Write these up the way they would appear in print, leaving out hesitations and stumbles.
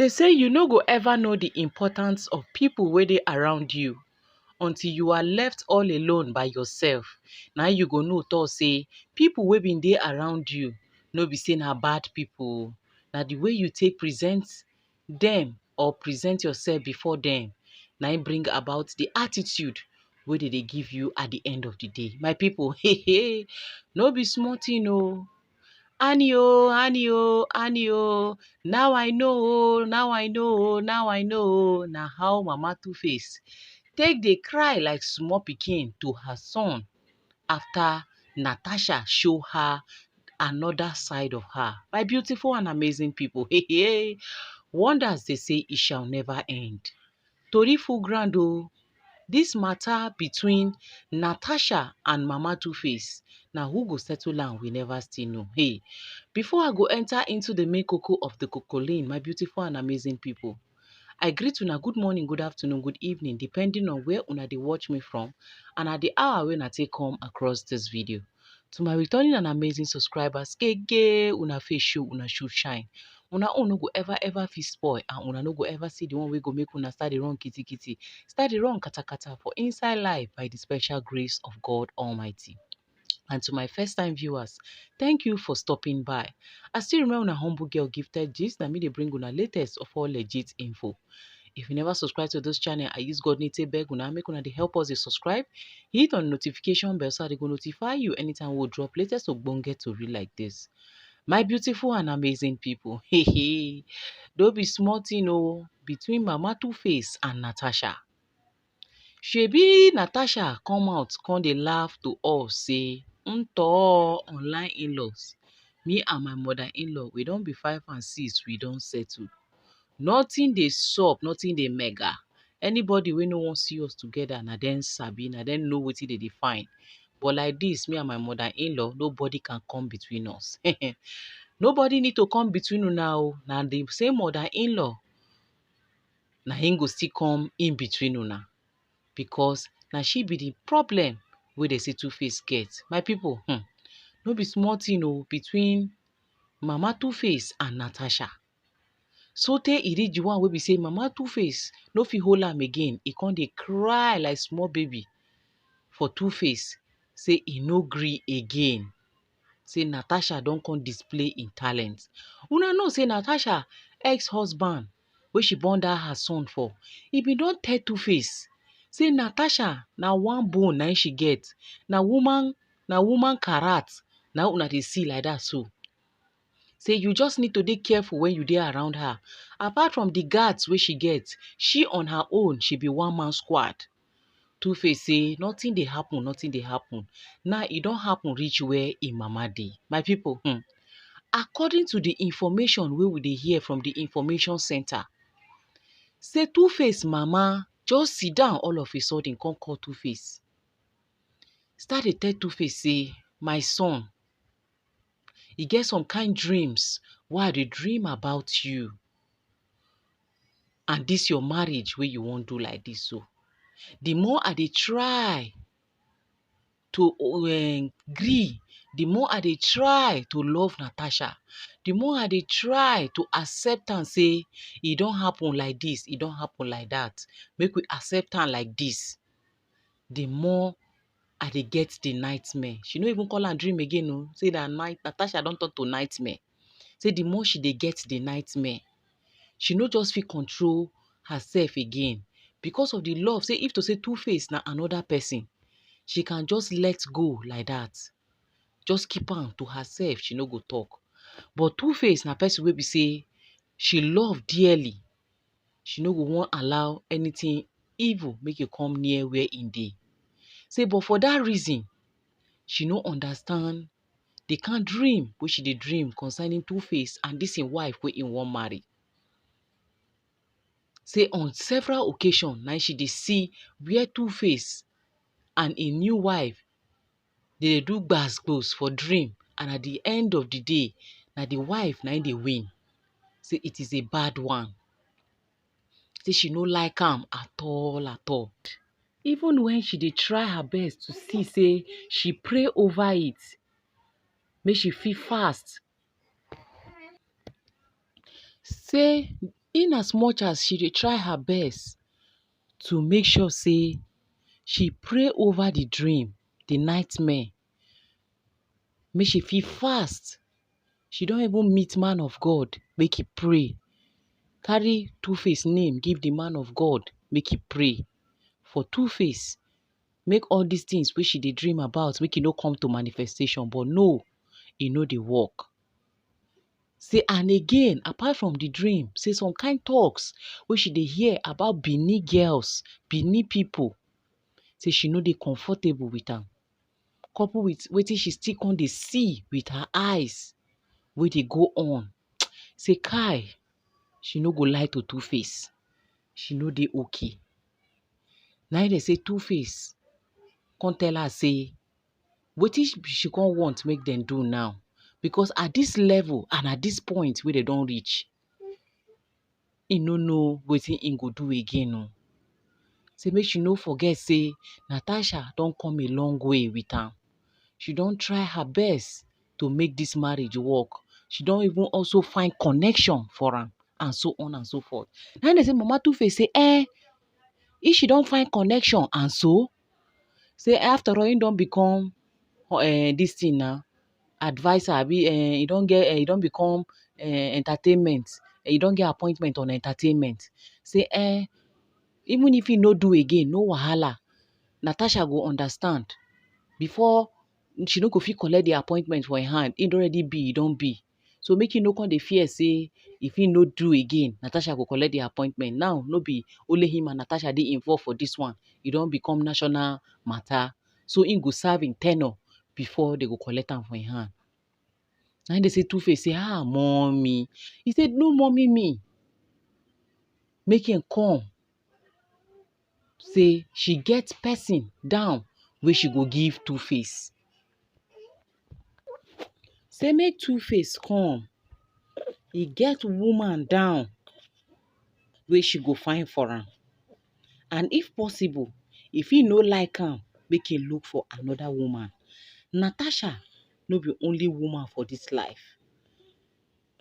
They say you no go ever know the importance of people wey dey around you until you are left all alone by yourself. Na you go know talk say people wey bin dey around you no be say na bad people. Na the way you take present them or present yourself before them na im bring about the attitude wey dey give you at the end of the day. My people, no be small thing o. Annie o, Annie o, Annie o, now I know o, now I know o, now I know o. Na how Mama Two-Face take dey cry like small pikin to her son after Natasha show her another side of her. My beautiful and amazing people, wonders dey say it shall never end. Tori full ground o. This matter between Natasha and Mama Two-Face, na who go settle am we never still know. Hey, before I go enter into the main cocoa of the cocoline, my beautiful and amazing people, I greet una good morning, good afternoon, good evening, depending on where una dey watch me from and at the hour when I take come across this video. To my returning and amazing subscribers, una face show, una should shine. Una own no go ever fit spoil, and una no go ever see the one wey go make una start the wrong kitty kitty, start the wrong kata kata for inside life by the special grace of God Almighty. And to my first time viewers, thank you for stopping by. I still remember una humble girl Gifted Gist, na me dey bring una latest of all legit info. If you never subscribe to this channel, I use God need to beg una, make una dey help us dey subscribe. Hit on the notification bell so they go notify you anytime we drop latest ogbonge tori like this. My beautiful and amazing people, don't be small thing o between Mama Two-Face and Natasha. Shebi Natasha come out, come dey laugh to us say, online in-laws, me and my mother-in-law, we don be 5 and 6, we don settle. Nothing dey sup, nothing dey mega. Anybody wey no wan see us together, na dem sabi, na dem know wetin dey find. But like this, me and my mother-in-law, nobody can come between us. Nobody need to come between una o. Na the same mother-in-law, na him go still come in between una. Because na she be the problem wey dey say Two-Face get. My people, no be small thing o between Mama Two-Face and Natasha. Sotey e reach the one wey be say Mama Two-Face no fit hold am again. E come dey cry like small baby for Two-Face, say e no gree again. Say Natasha don come display im talent. Una know say Natasha ex-husband wey she born dat her son for, e bin don tell Two-Face say Natasha na one bone na she get. Na woman karat na una dey see like that so. Say you just need to dey careful when you dey around her. Apart from the guards wey she get, she on her own, she be one-man squad. Two-Face say nothing dey happen, nothing dey happen. Now e don happen reach where im mama dey. My people, according to the information wey we dey hear from the information center, say Two-Face mama just sit down all of a sudden come call Two-Face. Start dey tell Two-Face say, my son, e get some kind dreams wey I dey dream about you. And this your marriage wey you wan do like this so. The more I dey try to gree, the more I dey try to love Natasha, the more I dey try to accept am say e don happen like this, e don happen like that. Make we accept am like this. The more I dey get the nightmare. She no even call am dream again o. Say that Natasha don turn to nightmare. Say the more she dey get the nightmare, she no just fit control herself again. Because of the love, say if to say Two-Face na another person, she can just let go like that. Just keep am to herself, she no go talk. But Two-Face na person wey be say she love dearly. She no go wan allow anything evil make you come near where im dey. Say but for that reason, she no understand the kind dream wey she dey dream concerning Two-Face and this im wife wey im wan marry. Say on several occasions, now she dey see where Two-Face and a new wife they do gbas for dream, and at the end of the day, now the wife now they win. Say it is a bad one. Say she no like am at all at all. Even when she dey try her best to see say she pray over it, make she feel fast. Say in as much as she dey try her best to make sure say she pray over the dream, the nightmare, make she fit fast. She don even meet man of God, make he pray. Carry Two-Face name, give the man of God, make he pray. For Two-Face, make all these things wey she dey dream about, make e no come to manifestation. But no, e no dey work. Say, and again, apart from the dream, say some kind talks wey she dey hear about Benin girls, Benin people. Say she no dey comfortable with am. Couple with wetin she still come dey see with her eyes wey dey go on. Say kai, she no go lie to Two-Face. She no dey okay. Na im dey say Two-Face come tell her say wetin she come want make dem do now. Because at this level and at this point wey dem don reach, e no know wetin im go do again o. Say make she no forget say Natasha don come a long way with am. She don try her best to make this marriage work. She don even also find connection for am, and so on and so forth. Na im dey say Mama Two-Face say, if she don find connection and so, say after all im don become this thing na, adviser abi e don become entertainment. E don get appointment on entertainment. Say even if he no do again, no wahala. Natasha go understand. Before she no go fit collect the appointment for her hand, e don already be, e don be. So make you no come dey fear say if he no do again, Natasha go collect the appointment. Now, no be only him and Natasha dey involved for this one. E don become national matter. So im go serve im tenure before they go collect am for im hand. Na im dey say Two-Face say, mommy. He said, no mommy me. Make him come. Say she get person down wey she go give Two-Face. Say make Two-Face come. E get woman down wey she go find for am. And if possible, if he no like am, make him look for another woman. Natasha no be only woman for this life.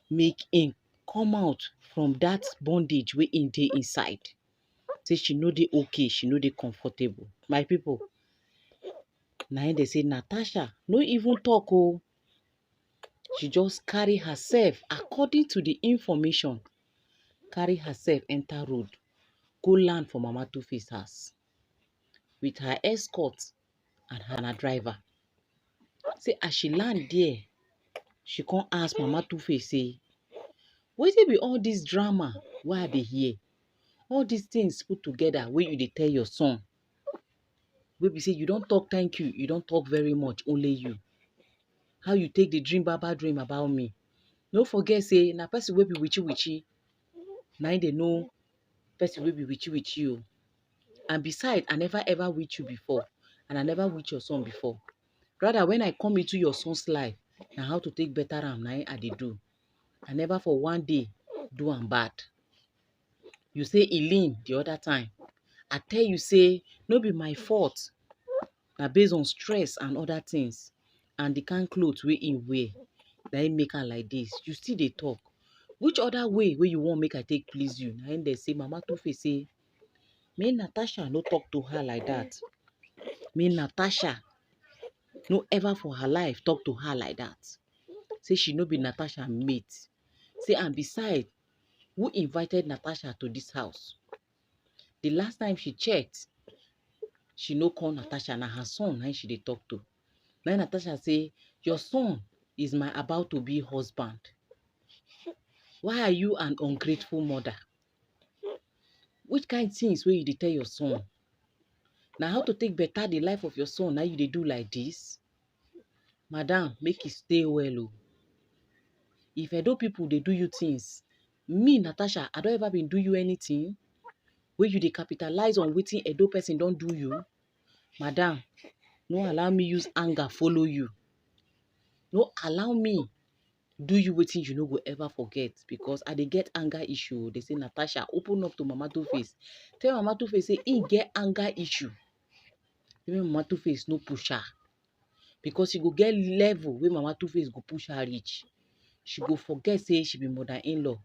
Make him come out from that bondage wey im dey inside. Say she no dey okay, she no dey comfortable. My people, na im dey say Natasha no even talk o. She just carry herself according to the information. Carry herself enter road, go land for Mama Two-Face house with her escort and her driver. Say as she land there, she come ask Mama Two-Face say, wetin be all this drama wey I dey hear? All these things put together wey you dey tell your son. Wey be say you don talk thank you, you don talk very much, only you. How you take the dream baba dream about me? No forget say na person wey be witchy. Na im dey know person wey be witchy o. And besides, I never ever witch you before. And I never witch your son before. Rather, when I come into your son's life, na how to take better am, na im I dey do. I never for one day do am bad. You say e lean the other time. I tell you say no be my fault. Na based on stress and other things. And the kind clothes wey im wear, na im make am like this. You still dey talk. Which other way wey you want make I take please you? Na im dey say Mama Two-Face say, make Natasha no talk to her like that. Make Natasha no ever for her life talk to her like that. Say she no be Natasha mate. Say and besides, who invited Natasha to this house? The last time she checked, she no call Natasha. Na her son na she dey talk to. Na Natasha say, your son is my about to be husband. Why are you an ungrateful mother? Which kind of things wey you dey tell your son? Na how to take better the life of your son, na you dey do like this? Madam, make you stay well o. If Edo people dey do you things, me, Natasha, I don't ever been do you anything wey you dey capitalize on wetin Edo person don do you. Madam, no allow me use anger follow you. No allow me do you wetin you no go ever forget, because I dey get anger issue. They say, Natasha, open up to Mama Two-Face. Tell Mama Two-Face say he get anger issue. Even Mama Two-Face no push her. Because she go get level where Mama Two-Face go push her reach. She go forget say she be mother-in-law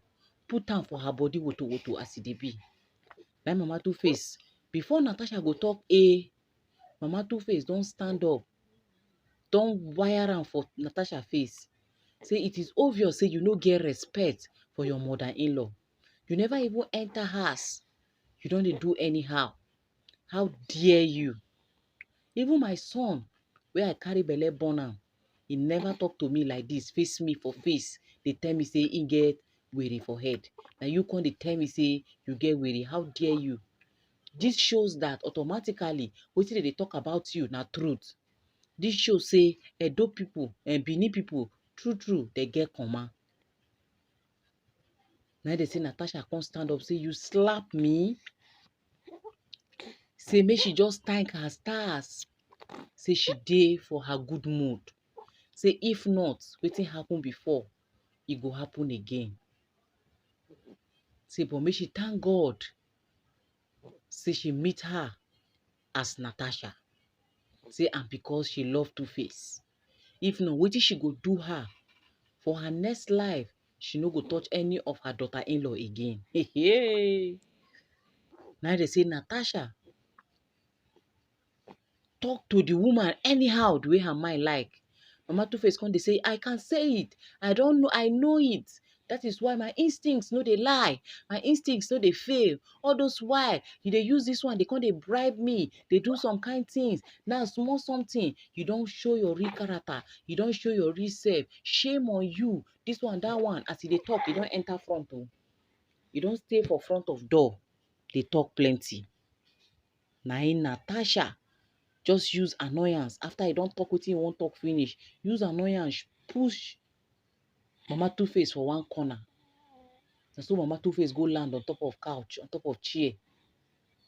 put am for her body woto as e dey be. Na Mama Two-Face, before Natasha go talk Mama Two-Face don stand up, don wire am for Natasha face. Say it is obvious say you no get respect for your mother-in-law. You never even enter house. You don dey do anyhow. How dare you? Even my son, wey I carry belle born am, he never talk to me like this, face me for face, dey tell me say he get wèrè for head. Na you come dey tell me say you get wèrè. How dare you? This shows that automatically wetin dem dey talk about you na truth. This shows say Edo people and Benin people, true, they get comma. Now they say Natasha come stand up, say you slap me. Say make she just thank her stars. Say she dey for her good mood. Say if not, wetin happen before, it go happen again. Say but make she thank God. Say she meet her as Natasha. Say and because she love Two-Face. If not, wetin she go do her for her next life? She no go touch any of her daughter-in-law again. Hey. Now they say Natasha talk to the woman anyhow, the way her mind like. Mama Two-Face come dey say, I can say it. I don't know. I know it. That is why my instincts no dey lie. My instincts no dey fail. All those why you dey use this one, they come dey bribe me. They do some kind things. Now small something, you don't show your real character. You don't show your real self. Shame on you. This one, that one. As they talk, you don't enter front. Oh. You don't stay for front of door. They talk plenty. Now Natasha just use annoyance. After you don't talk with him, won't talk finish. Use annoyance, push Mama Two-Face for one corner. And so Mama Two-Face go land on top of couch, on top of chair.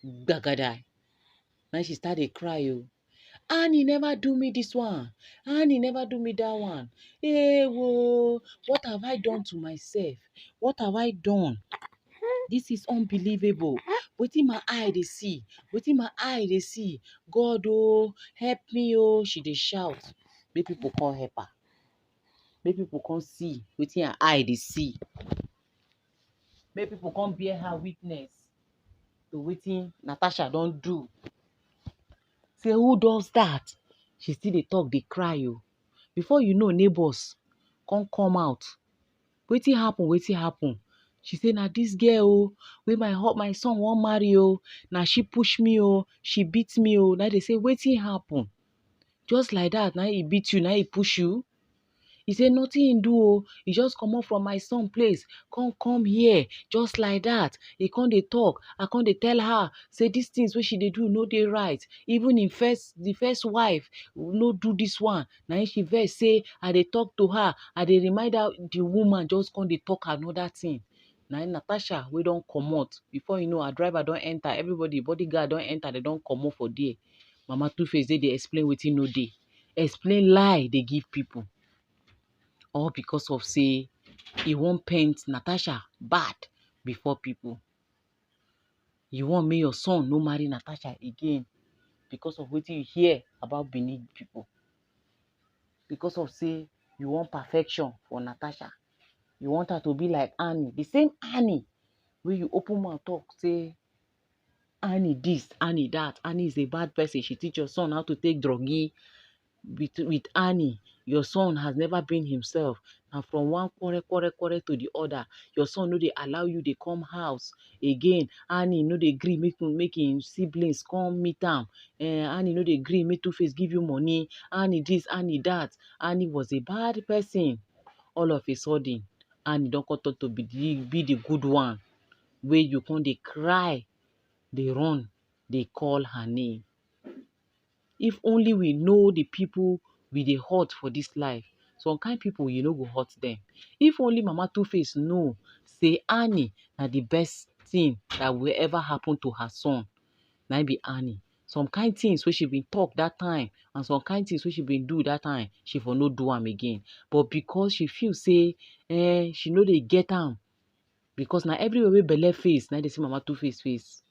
Gagadai. Now she started cry. Oh. Annie never do me this one. Annie never do me that one. Hey, whoa. What have I done to myself? What have I done? This is unbelievable. Wetin my eye dey see. Wetin my eye dey see. God, oh, help me, oh. She dey shout. Make people come help her. Make people come see wetin her eye dey see. Make people come bear her witness to wetin Natasha don do. Say, who does that? She still dey talk, dey cry. Oh. Before you know, neighbors come out. Wetin happen? Wetin happen? She say, na this girl, oh, wey my son wan marry, oh. Now she push me, oh. She beat me, oh. Now they say, wetin happen? Just like that, now he beat you, now he push you. He say, nothing he do, oh. He just come up from my son place. Come here. Just like that. He come dey talk. I come dey tell her, say, these things wey she dey do, no dey right. Even the first wife, no do this one. Now she vex say, I dey talk to her. I dey remind her, the woman just come dey talk another thing. Now Natasha, we don't comot. Before you know, her driver don't enter. Everybody, bodyguard don't enter. They don't comot for there. Mama Two-Face, they explain wetin no dey. Explain lie they give people. All because of say, he won't paint Natasha bad before people. You want me, your son, no marry Natasha again. Because of what you hear about Benin people. Because of say, you want perfection for Natasha. You want her to be like Annie. The same Annie. When you open mouth talk, say, Annie this, Annie that. Annie is a bad person. She teach your son how to take druggy. With Annie, your son has never been himself. And from one quarter to the other, your son no dey allow you to come house again. Annie no dey agree make him siblings come meet am. Annie no dey agree make Two-Face give you money. Annie this, Annie that. Annie was a bad person. All of a sudden, Annie don't come to be the good one. Where you come dey cry, they run, they call her name. If only we know the people we dey hurt for this life. Some kind people, you know, go hurt them. If only Mama Two-Face know, say Annie na the best thing that will ever happen to her son. Na be Annie. Some kind things where she been talk that time, and some kind things where she been do that time, she for no do am again. But because she feel say, she know they get am. Because now everywhere we belle face, now they see Mama Two-Face face.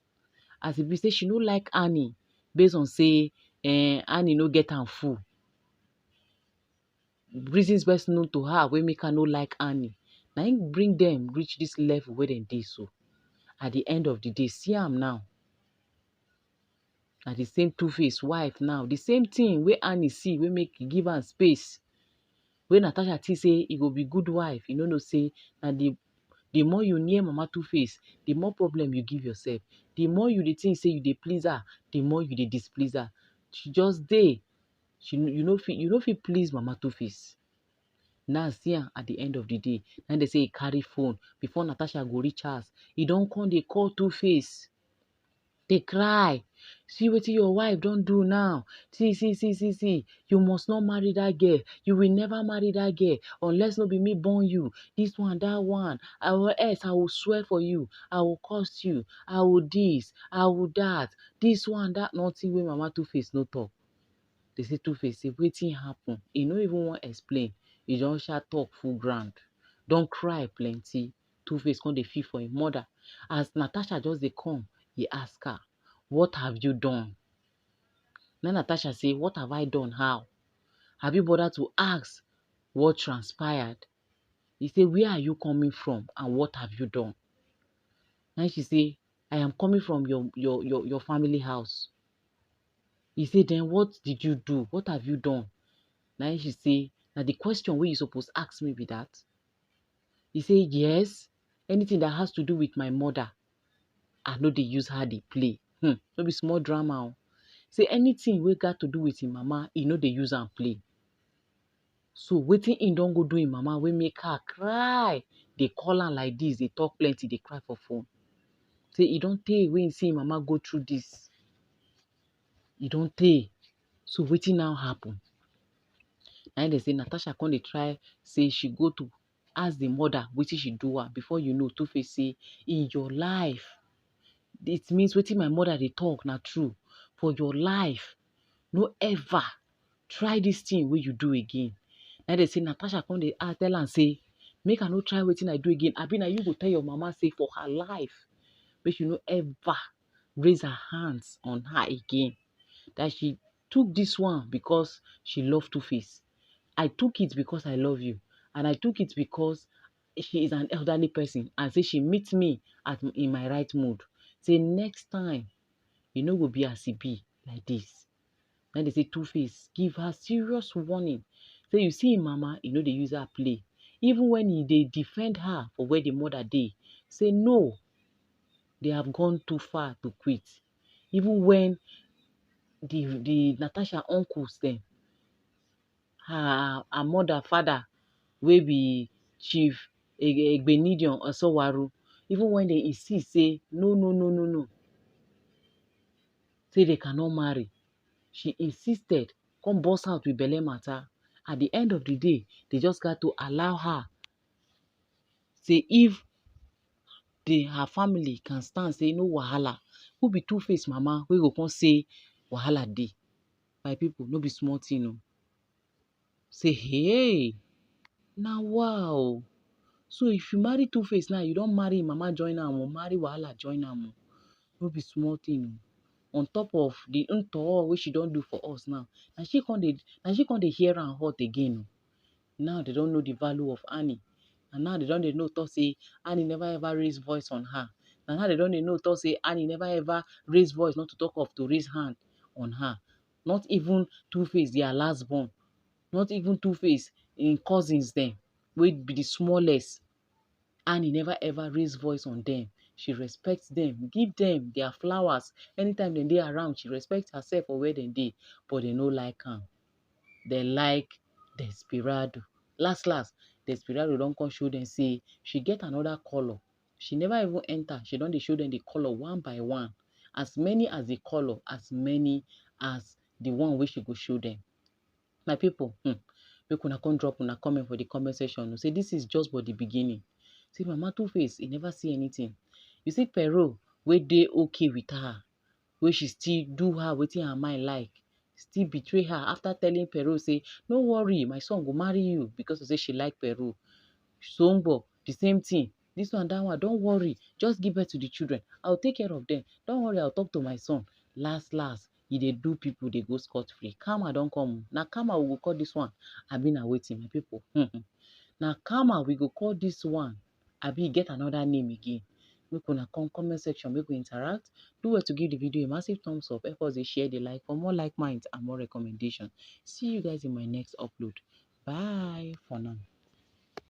As if we say she no like Annie, based on say, Annie no get am full. Reasons best known to her, we make her no like Annie. Na im bring them reach this level where dem dey so. At the end of the day, see am now. Na the same Two-Face wife now. The same thing wey Annie see wey make give am space. Wey Natasha think say e go be good wife. You no know say na the more you near Mama Two-Face, the more problem you give yourself. The more you dey think say you dey please her, the more you dey displease her. She just dey. You no fit please Mama Two-Face. Now see am at the end of the day. Now they say he carry phone before Natasha go reach house. He don come dey call Two-Face. Dey cry. See wetin your wife don do now. See. You must not marry that girl. You will never marry that girl unless no be me born you. This one, that one. I will swear for you. I will curse you. I will this. I will that. This one, that. Nothing wey Mama Two-Face no talk. They say Two-Face say wetin happen. He no even wan explain. He just talk full ground. Don cry plenty. Two-Face come dey feel for him mother. As Natasha just dey come, he ask her, what have you done? Now Natasha say, what have I done? How? Have you bothered to ask what transpired? He say, where are you coming from and what have you done? Now she say, I am coming from your family house. He say, then what did you do? What have you done? Now she say, now the question wey you suppose ask me be that. He say, yes, anything that has to do with my mother, I know they use her dey play. No be small drama. Oh. Say anything wey got to do with him mama, he know they use am play. So wetin him don go do him mama wey make her cry. They call am like this, they talk plenty, they cry for phone. Say he don tey when he see him mama go through this. He don tey. So wetin now happen? And they say Natasha come dey try say she go to ask the mother wetin she do her. Before you know, Two-Face say, in your life, it means wetin my mother dey talk na true. For your life, no ever try this thing wey you do again. Now they say Natasha come dey tell am say, make I no try wetin I do again. Abi na you go tell your mama say for her life, make she no ever raise her hands on her again. That she took this one because she love Two-Face. I took it because I love you. And I took it because she is an elderly person. And say she meets me in my right mood. Say next time, you know, go be as e be like this. Then they say Two-Face give her serious warning. Say you see him mama, you know they use her play. Even when they defend her for where the mother dey, say no, they have gone too far to quit. Even when the Natasha uncles them, her mother, father, wey be Chief Egbenidion Osowaru, even when they insist, say no, say they cannot marry. She insisted, come burst out with belle matter. At the end of the day, they just got to allow her. Say if her family can stand, say no wahala. Who be Two-Face mama? We go come say wahala dey. My people, no be small thing, no. Say hey, now wow. So if you marry Two-Face now, you don't marry mama join am or marry wahala join am. No be small thing. On top of the unto wey she don't do for us now, and she can't dey hear and hurt again. Now they don't know the value of Annie, and now they don't know to say Annie never ever raise voice on her. And now they don't know to say Annie never ever raise voice, not to talk of to raise hand on her. Not even Two-Face, their last born. Not even Two-Face in cousins them, wey be the smallest. Annie never ever raise voice on them. She respects them, give them their flowers. Anytime they around, she respects herself for where they dey. But they no like am. They like Desperado. Last, Desperado don't come show them say she get another color. She never even enter. She don't show them the color one by one. As many as the color, as many as the one which she go show them. My people, make una come drop una comment for the comment section. Say this is just but the beginning. See, Mama Two-Face, he never see anything. You see Pero, where they okay with her, where she still do her wetin her mind like, still betray her after telling Pero, say, no worry, my son go marry you because of say she like Pero. Sombo, the same thing. This one, that one, don't worry. Just give birth to the children. I'll take care of them. Don't worry, I'll talk to my son. Last, they do people, they go scot-free. Karma don't come. Now, karma will call this one. I've been awaiting, my people. Na karma we go call dis one, abi e get another name again? Make una come comment section, make we interact. Do well to give the video a massive thumbs up. Help us dey share, dey like for more like minds and more recommendation. See you guys in my next upload. Bye for now.